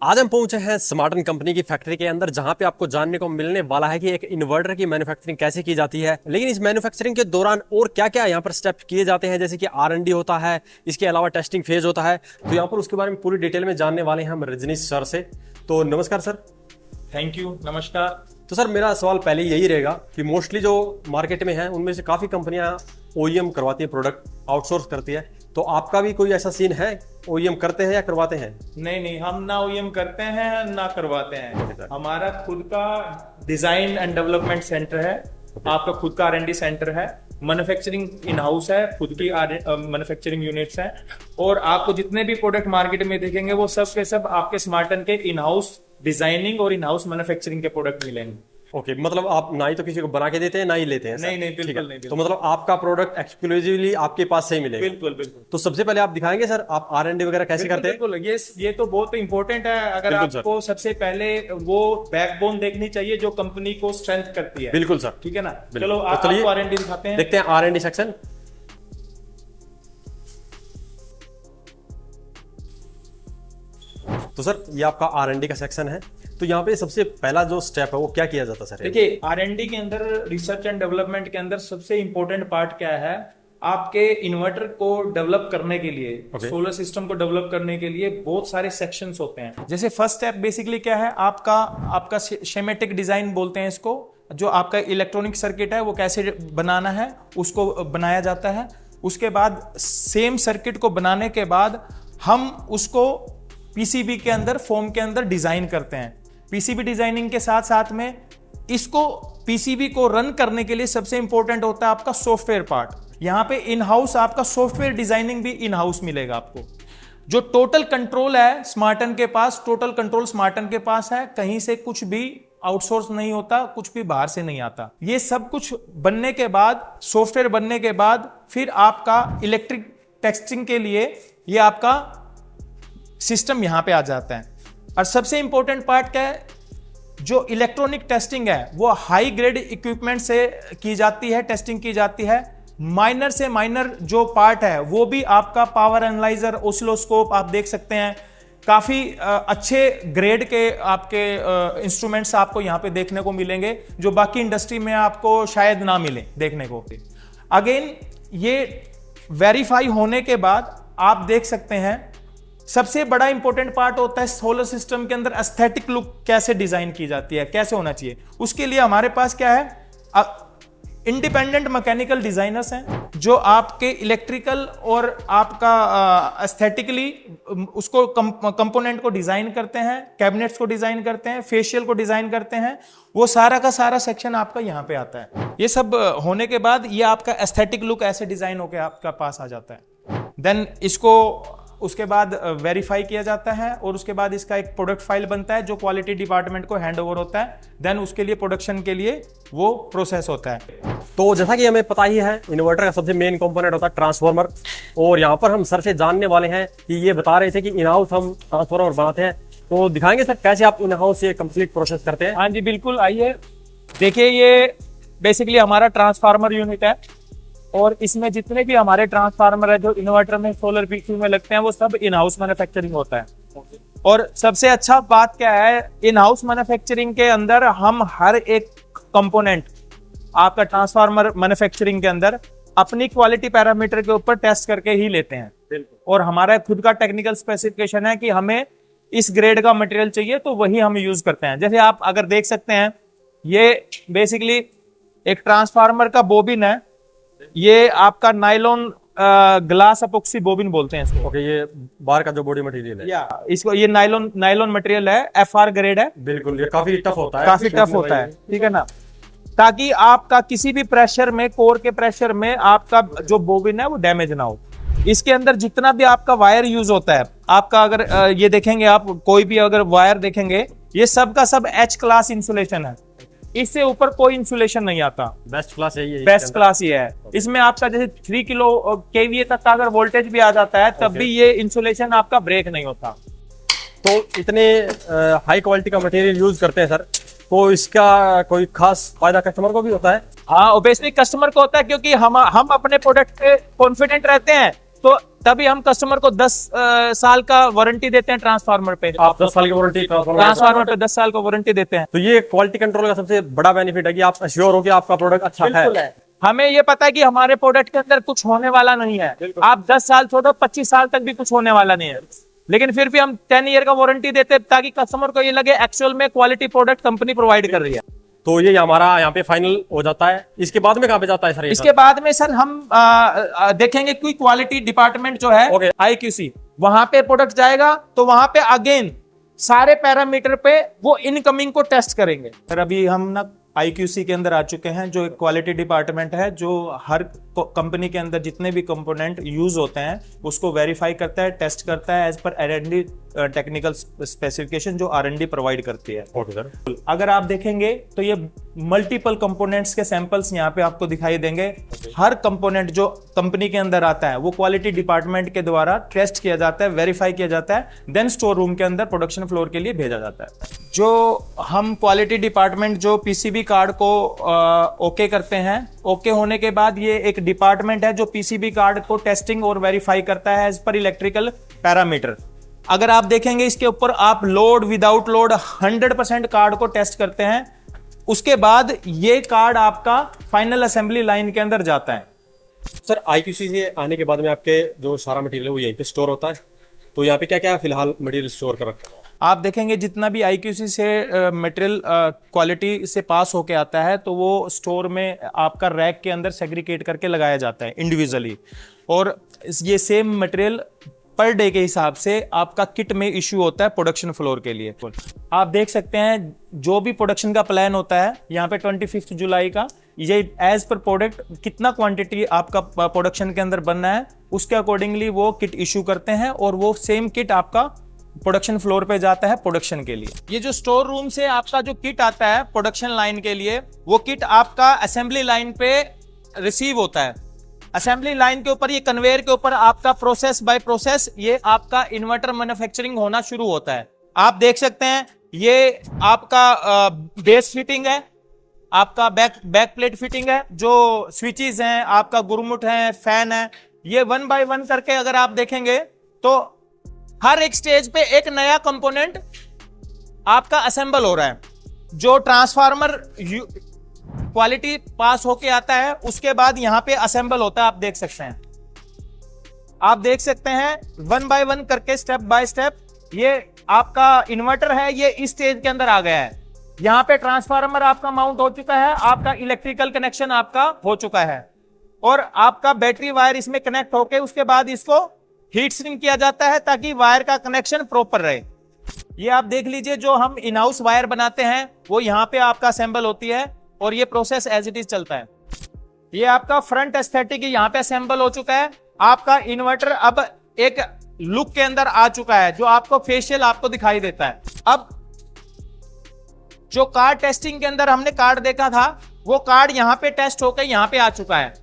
आज हम पहुंचे हैं स्मार्टन कंपनी की फैक्ट्री के अंदर, जहां पे आपको जानने को मिलने वाला है कि एक इन्वर्टर की मैन्युफैक्चरिंग कैसे की जाती है। लेकिन इस मैन्युफैक्चरिंग के दौरान और क्या क्या यहाँ पर स्टेप किए जाते हैं, जैसे कि R&D होता है, इसके अलावा टेस्टिंग फेज होता है। तो यहाँ पर उसके बारे में पूरी डिटेल में जानने वाले हैं हम रजनीश सर से। तो नमस्कार सर। थैंक यू, नमस्कार। तो सर मेरा सवाल पहले यही रहेगा कि मोस्टली जो मार्केट में है उनमें से काफ़ी कंपनियां OEM करवाती है, प्रोडक्ट आउटसोर्स करती है। तो आपका भी कोई ऐसा सीन है, OEM करते हैं या करवाते हैं? नहीं, हम ना OEM करते हैं ना करवाते हैं। हमारा खुद का डिजाइन एंड डेवलपमेंट सेंटर है, आपका खुद का R&D सेंटर है, मैन्युफैक्चरिंग इन हाउस है, खुद की मैन्युफैक्चरिंग यूनिट्स हैं। और आपको जितने भी प्रोडक्ट मार्केट में देखेंगे वो सब के सब आपके स्मार्टन के इन हाउस डिजाइनिंग और इन हाउस मैन्युफैक्चरिंग के प्रोडक्ट मिलेंगे। ओके, मतलब आप ना ही तो किसी को बना के देते हैं ना ही लेते हैं? नहीं, बिल्कुल नहीं। तो मतलब आपका प्रोडक्ट एक्सक्लूसिवली आपके पास से ही मिलेगा? बिल्कुल। तो सबसे पहले आप दिखाएंगे सर आप R&D वगैरह कैसे करते हैं? बिल्कुल, ये तो बहुत इंपॉर्टेंट है। अगर आपको सबसे पहले वो बैकबोन देखनी चाहिए जो कंपनी को स्ट्रेंथ करती है। बिल्कुल सर, ठीक है ना। बिल्कुल। चलो तो आपको R&D दिखाते हैं, देखते हैं R&D सेक्शन। तो सर ये आपका R&D का सेक्शन है। तो यहाँ पे सबसे पहला जो स्टेप है वो क्या किया जाता है सर? देखिए, R&D के अंदर, रिसर्च एंड डेवलपमेंट के अंदर सबसे इंपॉर्टेंट पार्ट क्या है? आपके इन्वर्टर को डेवलप करने के लिए, सोलर सिस्टम को डेवलप करने के लिए बहुत सारे सेक्शंस होते हैं। जैसे फर्स्ट स्टेप बेसिकली क्या है, आपका शेमेटिक डिजाइन बोलते हैं इसको। जो आपका इलेक्ट्रॉनिक सर्किट है वो कैसे बनाना है उसको बनाया जाता है। उसके बाद सेम सर्किट को बनाने के बाद हम उसको PCB के अंदर, फोम के अंदर डिजाइन करते हैं। PCB डिजाइनिंग के साथ साथ में इसको PCB को रन करने के लिए सबसे इंपॉर्टेंट होता है आपका सॉफ्टवेयर पार्ट। यहां पे इन हाउस आपका सॉफ्टवेयर डिजाइनिंग भी इन हाउस मिलेगा आपको। जो टोटल कंट्रोल है स्मार्टन के पास, टोटल कंट्रोल स्मार्टन के पास है। कहीं से कुछ भी आउटसोर्स नहीं होता, कुछ भी बाहर से नहीं आता। ये सब कुछ बनने के बाद, सॉफ्टवेयर बनने के बाद, फिर आपका इलेक्ट्रिक टेस्टिंग के लिए ये आपका सिस्टम यहां पे आ जाता है। और सबसे इंपॉर्टेंट पार्ट क्या है, जो इलेक्ट्रॉनिक टेस्टिंग है वो हाई ग्रेड इक्विपमेंट से की जाती है, टेस्टिंग की जाती है। माइनर से माइनर जो पार्ट है वो भी आपका पावर एनालाइजर, ऑसिलोस्कोप आप देख सकते हैं। काफी अच्छे ग्रेड के आपके इंस्ट्रूमेंट्स आपको यहाँ पे देखने को मिलेंगे, जो बाकी इंडस्ट्री में आपको शायद ना मिले देखने को। अगेन ये वेरीफाई होने के बाद आप देख सकते हैं, सबसे बड़ा इंपॉर्टेंट पार्ट होता है सोलर सिस्टम के अंदर एस्थेटिक लुक कैसे डिजाइन की जाती है, कैसे होना चाहिए। उसके लिए हमारे पास क्या है, इंडिपेंडेंट मैकेनिकल डिजाइनर्स हैं जो आपके इलेक्ट्रिकल और आपका एस्थेटिकली उसको कंपोनेंट को डिजाइन करते हैं, कैबिनेट्स को डिजाइन करते हैं, फेशियल को डिजाइन करते हैं। वो सारा का सारा सेक्शन आपका यहाँ पे आता है। ये सब होने के बाद ये आपका एस्थेटिक लुक ऐसे डिजाइन होकर आपका पास आ जाता है। देन इसको उसके बाद वेरीफाई किया जाता है और उसके बाद इसका एक प्रोडक्ट फाइल बनता है जो क्वालिटी डिपार्टमेंट को हैंड ओवर होता है। देन उसके लिए प्रोडक्शन के लिए वो प्रोसेस होता है। तो जैसा कि हमें पता ही है, इन्वर्टर का सबसे मेन कंपोनेंट होता है ट्रांसफार्मर। और यहाँ पर हम सर से जानने वाले हैं कि ये बता रहे थे कि इन हाउस हम ट्रांसफार्मर बनाते हैं। तो दिखाएंगे सर कैसे आप इन हाउस ये कंप्लीट प्रोसेस करते हैं? हाँ जी बिल्कुल, आइए देखिए। ये बेसिकली हमारा ट्रांसफार्मर यूनिट है और इसमें जितने भी हमारे ट्रांसफार्मर है जो इन्वर्टर में, सोलर PQ में लगते हैं, वो सब इन हाउस मैन्युफैक्चरिंग होता है। और सबसे अच्छा बात क्या है, इन हाउस मैन्युफैक्चरिंग के अंदर हम हर एक कंपोनेंट आपका ट्रांसफार्मर मैन्युफैक्चरिंग के अंदर अपनी क्वालिटी पैरामीटर के ऊपर टेस्ट करके ही लेते हैं। और हमारा खुद का टेक्निकल स्पेसिफिकेशन है कि हमें इस ग्रेड का मटेरियल चाहिए तो वही हम यूज करते हैं। जैसे आप अगर देख सकते हैं, ये बेसिकली एक ट्रांसफार्मर का बोबिन है। ये आपका नाइलॉन ग्लास अपॉक्सी बोबिन बोलते हैं इसको। ओके, ये बाहर का जो बॉडी मटेरियल है, या इसको ये नाइलॉन मटेरियल है, FR ग्रेड है। बिल्कुल, ये काफी टफ होता है, काफी टफ होता है, ठीक है ना। ताकि आपका किसी भी प्रेशर में, कोर के प्रेशर में आपका जो बोबिन है वो डैमेज ना हो। इसके अंदर जितना भी आपका वायर यूज होता है, आपका अगर ये देखेंगे, आप कोई भी अगर वायर देखेंगे, ये सब का सब H क्लास इंसुलेशन है। इससे ऊपर कोई इंसुलेशन नहीं आता। बेस्ट क्लास है ये, बेस्ट क्लास ये है। इसमें आपका जैसे 3 किलो KVA तक का अगर वोल्टेज भी आ जाता है तब भी ये इंसुलेशन आपका ब्रेक नहीं होता। तो इतने हाई क्वालिटी का मटेरियल यूज करते हैं सर, तो इसका कोई खास फायदा कस्टमर को भी होता है? हाँ, ऑब्वियसली कस्टमर को होता है, क्योंकि हम अपने प्रोडक्ट पे कॉन्फिडेंट रहते हैं तो तभी हम कस्टमर को 10 साल का वारंटी देते हैं ट्रांसफार्मर पे। आप 10 साल की वारंटी ट्रांसफार्मर पे 10 साल का वारंटी देते हैं। तो ये क्वालिटी कंट्रोल का सबसे बड़ा बेनिफिट है कि आप अश्योर हो कि आपका प्रोडक्ट अच्छा है। हमें ये पता है कि हमारे प्रोडक्ट के अंदर कुछ होने वाला नहीं है। आप 10 साल छोड़ो, 25 साल तक भी कुछ होने वाला नहीं है, लेकिन फिर भी हम 10 ईयर का वारंटी देते हैं ताकि कस्टमर को ये लगे एक्चुअल में क्वालिटी प्रोडक्ट कंपनी प्रोवाइड कर रही है। तो ये हमारा यहाँ पे फाइनल हो जाता है। इसके बाद में कहाँ पे जाता है सर? इसके बाद में सर हम देखेंगे कि क्वालिटी डिपार्टमेंट जो है IQC, वहां पे प्रोडक्ट जाएगा तो वहां पे अगेन सारे पैरामीटर पे वो इनकमिंग को टेस्ट करेंगे। सर अभी हम ना IQC के अंदर आ चुके हैं, जो एक क्वालिटी डिपार्टमेंट है जो हर कंपनी के अंदर जितने भी कंपोनेंट यूज होते हैं उसको वेरीफाई करता है, टेस्ट करता है as per R&D technical specification जो R&D प्रोवाइड करती है। Okay sir. अगर आप देखेंगे तो ये मल्टीपल कंपोनेंट्स के सैंपल्स यहाँ पे आपको दिखाई देंगे। हर कंपोनेंट जो कंपनी के अंदर आता है वो क्वालिटी डिपार्टमेंट के द्वारा टेस्ट किया जाता है, वेरीफाई किया जाता है, देन स्टोर रूम के अंदर प्रोडक्शन फ्लोर के लिए भेजा जाता है। जो हम क्वालिटी डिपार्टमेंट जो PCB कार्ड को ओके करते हैं, ओके होने के बाद ये एक डिपार्टमेंट है जो PCB कार्ड को टेस्टिंग और वेरीफाई करता है एज पर इलेक्ट्रिकल पैरामीटर। अगर आप देखेंगे इसके ऊपर आप लोड विदाउट लोड 100% कार्ड को टेस्ट करते हैं, उसके बाद ये कार्ड आपका फाइनल असेंबली लाइन के अंदर जाता है। सर IQC से आने के बाद में आपके जो सारा मटेरियल है वो यहीं पे स्टोर होता है, तो यहाँ पे क्या क्या फिलहाल मटेरियल स्टोर कर रखा है? आप देखेंगे जितना भी IQC से मटेरियल क्वालिटी से पास होके आता है तो वो स्टोर में आपका रैक के अंदर सेग्रीगेट करके लगाया जाता है इंडिविजुअली, और ये सेम मटेरियल पर डे के हिसाब से आपका किट में इशू होता है प्रोडक्शन फ्लोर के लिए। आप देख सकते हैं जो भी प्रोडक्शन का प्लान होता है यहाँ पे 25 जुलाई का, ये एज पर प्रोडक्ट कितना क्वांटिटी आपका प्रोडक्शन के अंदर बनना है उसके अकॉर्डिंगली वो किट इशू करते हैं और वो सेम किट आपका प्रोडक्शन फ्लोर पे जाता है प्रोडक्शन के लिए। ये जो स्टोर रूम से आपका जो किट आता है प्रोडक्शन लाइन के लिए, वो किट आपका असेंबली लाइन पे रिसीव होता है। असेंबली लाइन के ऊपर ये कन्वेयर के ऊपर आपका प्रोसेस बाय प्रोसेस ये आपका इन्वर्टर मैन्युफैक्चरिंग होना शुरू होता है। आप देख सकते हैं ये आपका बेस फिटिंग है, आपका बैक प्लेट फिटिंग है, जो स्विचेस हैं, आपका गुरमुट है, फैन है, ये 1 बाय 1 करके अगर आप देखेंगे तो हर एक स्टेज पे एक नया कंपोनेंट आपका असेंबल हो रहा है। जो ट्रांसफार्मर क्वालिटी पास होके आता है उसके बाद यहां पे असेंबल होता है। आप देख सकते हैं, आप देख सकते हैं 1 बाय 1 करके स्टेप बाय स्टेप ये आपका इन्वर्टर है, ये इस स्टेज के अंदर आ गया है। यहाँ पे ट्रांसफार्मर आपका माउंट हो चुका है, आपका इलेक्ट्रिकल कनेक्शन आपका हो चुका है और आपका बैटरी वायर इसमें कनेक्ट होके उसके बाद इसको हीट सिंक किया जाता है ताकि वायर का कनेक्शन प्रॉपर रहे। ये आप देख लीजिए जो हम इन हाउस वायर बनाते हैं वो यहाँ पे आपका असेंबल होती है और ये प्रोसेस एज इट इज चलता है। ये आपका फ्रंट एस्थेटिक यहाँ पे असेंबल हो चुका है। आपका इन्वर्टर अब एक लुक के अंदर आ चुका है जो आपको फेशियल आपको दिखाई देता है। अब जो कार्ड टेस्टिंग के अंदर हमने कार्ड देखा था वो कार्ड यहाँ पे टेस्ट होकर यहाँ पे आ चुका है।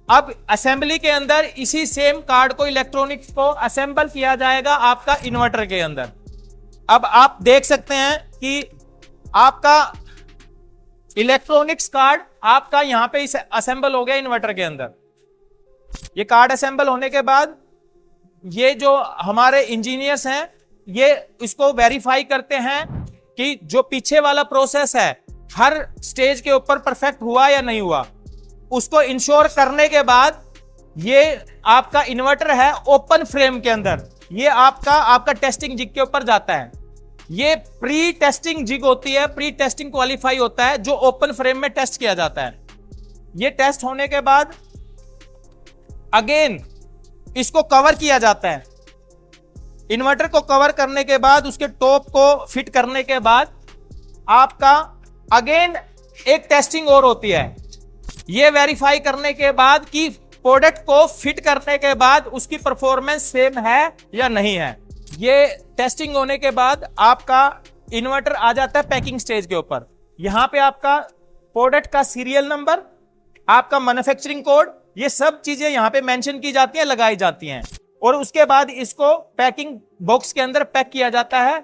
अब असेंबली के अंदर इसी सेम कार्ड को इलेक्ट्रॉनिक्स को असेंबल किया जाएगा आपका इन्वर्टर के अंदर। अब आप देख सकते हैं कि आपका इलेक्ट्रॉनिक्स कार्ड आपका यहां पे असेंबल हो गया इन्वर्टर के अंदर। ये कार्ड असेंबल होने के बाद ये जो हमारे इंजीनियर्स हैं ये इसको वेरीफाई करते हैं कि जो पीछे वाला प्रोसेस है हर स्टेज के ऊपर परफेक्ट हुआ या नहीं हुआ। उसको इंश्योर करने के बाद ये आपका इन्वर्टर है ओपन फ्रेम के अंदर, ये आपका टेस्टिंग जिग के ऊपर जाता है। ये प्री टेस्टिंग जिग होती है, प्री टेस्टिंग क्वालिफाई होता है जो ओपन फ्रेम में टेस्ट किया जाता है। ये टेस्ट होने के बाद अगेन इसको कवर किया जाता है। इन्वर्टर को कवर करने के बाद उसके टॉप को फिट करने के बाद आपका अगेन एक टेस्टिंग और होती है। ये वेरीफाई करने के बाद कि प्रोडक्ट को फिट करने के बाद उसकी परफॉर्मेंस सेम है या नहीं है। ये टेस्टिंग होने के बाद आपका इन्वर्टर आ जाता है पैकिंग स्टेज के ऊपर। यहां पे आपका प्रोडक्ट का सीरियल नंबर, आपका मैन्युफैक्चरिंग कोड, ये सब चीजें यहां पे मेंशन की जाती हैं, लगाई जाती हैं और उसके बाद इसको पैकिंग बॉक्स के अंदर पैक किया जाता है।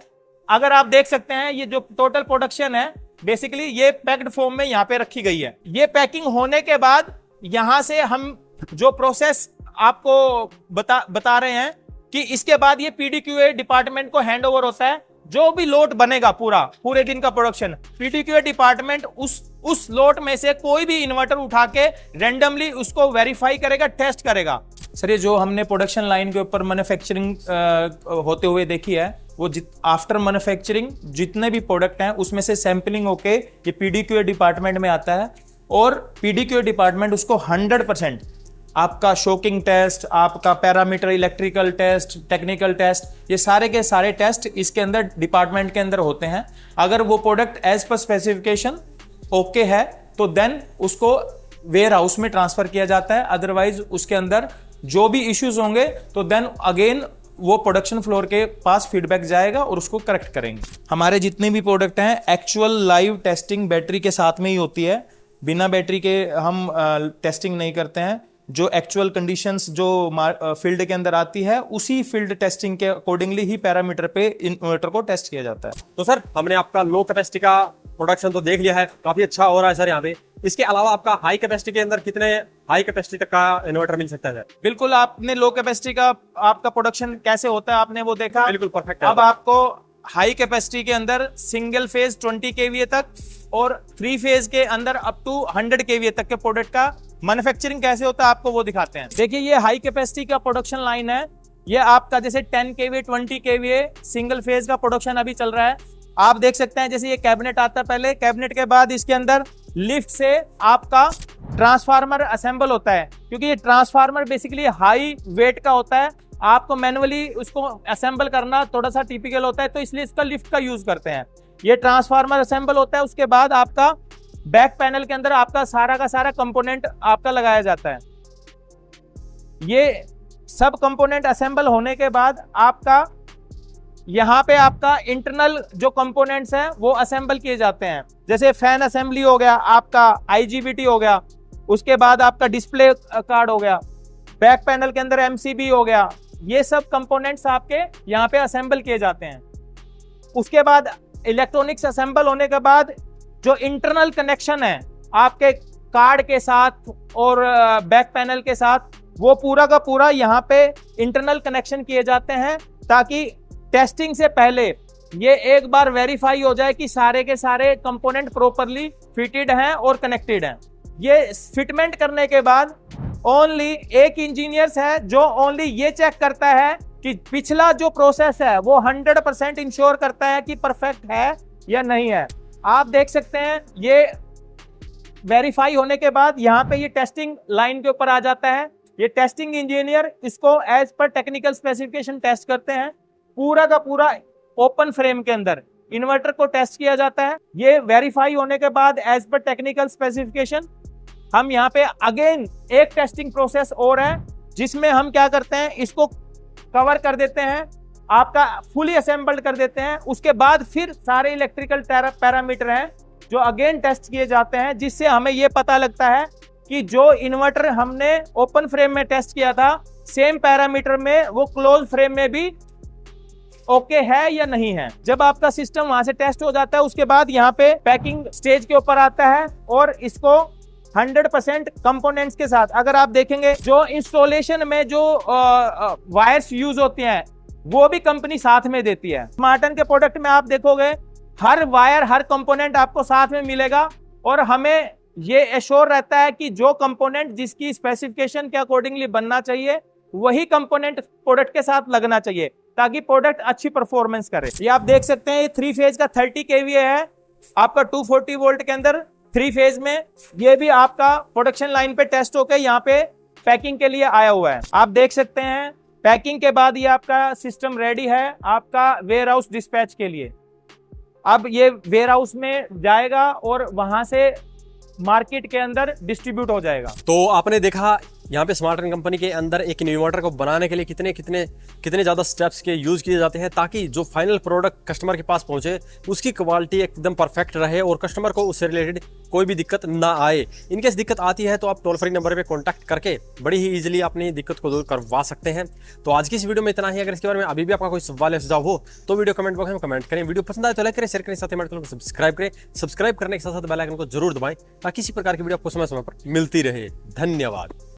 अगर आप देख सकते हैं ये जो टोटल प्रोडक्शन है बेसिकली ये पैक्ड फॉर्म में यहाँ पे रखी गई है। ये पैकिंग होने के बाद यहां से हम जो प्रोसेस आपको बता रहे हैं कि इसके बाद ये PDQA डिपार्टमेंट को हैंड ओवर होता है। जो भी लोट बनेगा पूरे दिन का प्रोडक्शन, PDQA डिपार्टमेंट उस लोट में से कोई भी इन्वर्टर उठा के रैंडमली उसको वेरीफाई करेगा, टेस्ट करेगा। सर ये जो हमने प्रोडक्शन लाइन के ऊपर मैन्युफैक्चरिंग होते हुए देखी है, वो आफ्टर मैन्युफैक्चरिंग जितने भी प्रोडक्ट हैं उसमें से सैंपलिंग होके ये PDQA डिपार्टमेंट में आता है और PDQA डिपार्टमेंट उसको 100% आपका शोकिंग टेस्ट, आपका parameter electrical test, technical test, ये सारे के सारे टेस्ट इसके अंदर डिपार्टमेंट के अंदर होते हैं। अगर वो product as per specification okay है तो देन उसको वेयर हाउस में ट्रांसफर किया जाता है। अदरवाइज उसके अंदर जो भी इश्यूज होंगे तो देन अगेन वो प्रोडक्शन फ्लोर के पास फीडबैक जाएगा और उसको करेक्ट करेंगे। हमारे जितने भी प्रोडक्ट हैं एक्चुअल लाइव टेस्टिंग बैटरी के साथ में ही होती है, बिना बैटरी के हम टेस्टिंग नहीं करते हैं। जो एक्चुअल कंडीशंस जो फील्ड के अंदर आती है उसी फील्ड टेस्टिंग के अकॉर्डिंगली ही पैरामीटर पे इन्वर्टर को टेस्ट किया जाता है। तो सर हमने आपका लो कैपेसिटी का प्रोडक्शन तो देख लिया है, काफी अच्छा हो रहा है सर यहाँ पे। इसके अलावा आपका हाई कैपेसिटी के अंदर कितने हाई कैपेसिटी तक का इन्वर्टर मिल सकता है? बिल्कुल, आपने लो कैपेसिटी का आपका प्रोडक्शन कैसे होता है आपने वो देखा, बिल्कुल परफेक्ट। अब आपको हाई कैपेसिटी के अंदर सिंगल फेज 20 kVA तक और 3 फेज के अंदर अप टू 100 kVA तक के प्रोडक्ट का मैन्युफैक्चरिंग कैसे होता है आपको वो दिखाते हैं। देखिए ये हाई कैपेसिटी का प्रोडक्शन लाइन है, ये आपका जैसे 10 kVA 20 kVA सिंगल फेज का प्रोडक्शन अभी चल रहा है। आप देख सकते हैं जैसे ये कैबिनेट आता है, पहले कैबिनेट के बाद इसके अंदर लिफ्ट से आपका ट्रांसफार्मर असेंबल होता है, क्योंकि ये ट्रांसफार्मर बेसिकली हाई वेट का होता है, आपको मैनुअली उसको असेंबल करना थोड़ा सा टिपिकल होता है, तो इसलिए इसका लिफ्ट का यूज करते हैं। ये ट्रांसफार्मर असेंबल होता है, उसके बाद आपका बैक पैनल के अंदर आपका सारा का सारा कंपोनेंट आपका लगाया जाता है। ये सब कंपोनेंट असेंबल होने के बाद आपका यहाँ पे आपका इंटरनल जो कंपोनेंट्स हैं वो असेंबल किए जाते हैं। जैसे फैन असेंबली हो गया, आपका IGBT हो गया, उसके बाद आपका डिस्प्ले कार्ड हो गया, बैक पैनल के अंदर MCB हो गया, ये सब कंपोनेंट्स आपके यहाँ पे असेंबल किए जाते हैं। उसके बाद इलेक्ट्रॉनिक्स असेंबल होने के बाद जो इंटरनल कनेक्शन है आपके कार्ड के साथ और बैक पैनल के साथ, वो पूरा का पूरा यहाँ पे इंटरनल कनेक्शन किए जाते हैं, ताकि टेस्टिंग से पहले ये एक बार वेरीफाई हो जाए कि सारे के सारे कंपोनेंट प्रॉपरली फिटेड हैं और कनेक्टेड हैं। ये फिटमेंट करने के बाद ओनली एक इंजीनियर है जो ओनली ये चेक करता है कि पिछला जो प्रोसेस है वो 100% इंश्योर करता है कि परफेक्ट है या नहीं है। आप देख सकते हैं ये वेरीफाई होने के बाद यहाँ पे ये टेस्टिंग लाइन के ऊपर आ जाता है। ये टेस्टिंग इंजीनियर इसको as per technical specification test करते हैं। पूरा का पूरा ओपन फ्रेम के अंदर इन्वर्टर को टेस्ट किया जाता है। ये वेरीफाई होने के बाद एज पर टेक्निकल स्पेसिफिकेशन हम यहाँ पे अगेन एक टेस्टिंग प्रोसेस और है, जिसमें हम क्या करते हैं, इसको कवर कर देते हैं, आपका फुली असेंबल्ड कर देते हैं। उसके बाद फिर सारे इलेक्ट्रिकल पैरामीटर हैं जो अगेन टेस्ट किए जाते हैं, जिससे हमें ये पता लगता है कि जो इन्वर्टर हमने ओपन फ्रेम में टेस्ट किया था सेम पैरामीटर में वो क्लोज फ्रेम में भी ओके है या नहीं है। जब आपका सिस्टम वहां से टेस्ट हो जाता है उसके बाद यहाँ पे पैकिंग स्टेज के ऊपर आता है और इसको 100% कंपोनेंट्स के साथ, अगर आप देखेंगे जो इंस्टॉलेशन में जो वायर्स यूज होती हैं वो भी कंपनी साथ में देती है। स्मार्टन के प्रोडक्ट में आप देखोगे हर वायर हर कंपोनेंट आपको साथ में मिलेगा और हमें ये एश्योर रहता है कि जो कंपोनेंट जिसकी स्पेसिफिकेशन के अकॉर्डिंगली बनना चाहिए वही कंपोनेंट प्रोडक्ट के साथ लगना चाहिए, ताकि प्रोडक्ट अच्छी परफॉर्मेंस करे। ये आप देख सकते हैं ये 3 फेज का 30 kVA है, आपका 240 वोल्ट के अंदर 3 फेज में। ये भी आपका प्रोडक्शन लाइन पे टेस्ट होकर यहाँ पे पैकिंग के लिए आया हुआ है। आप देख सकते हैं पैकिंग के बाद ये आपका सिस्टम रेडी है आपका वेयर हाउस डिस्पैच के लिए। अब ये वेयर हाउस में जाएगा और वहां से मार्केट के अंदर डिस्ट्रीब्यूट हो जाएगा। तो आपने देखा यहाँ पे स्मार्टन कंपनी के अंदर एक इन्वर्टर को बनाने के लिए कितने ज़्यादा स्टेप्स के यूज़ किए जाते हैं, ताकि जो फाइनल प्रोडक्ट कस्टमर के पास पहुँचे उसकी क्वालिटी एकदम परफेक्ट रहे और कस्टमर को उससे रिलेटेड कोई भी दिक्कत ना आए। इनकेस दिक्कत आती है तो आप टोल फ्री नंबर पे कांटेक्ट करके बड़ी ही इजीली अपनी दिक्कत को दूर करवा सकते हैं। तो आज की इस वीडियो में इतना ही। अगर इसके बारे में अभी भी आपका कोई सवाल या सुझाव हो तो वीडियो कमेंट बॉक्स में कमेंट करें। वीडियो पसंद आए तो लाइक करें, शेयर करें, साथ ही हमारे चैनल को सब्सक्राइब करें। सब्सक्राइब करने के साथ साथ बेल आइकन को जरूर दबाएं ताकि इसी प्रकार की वीडियो आपको समय समय पर मिलती रहे। धन्यवाद।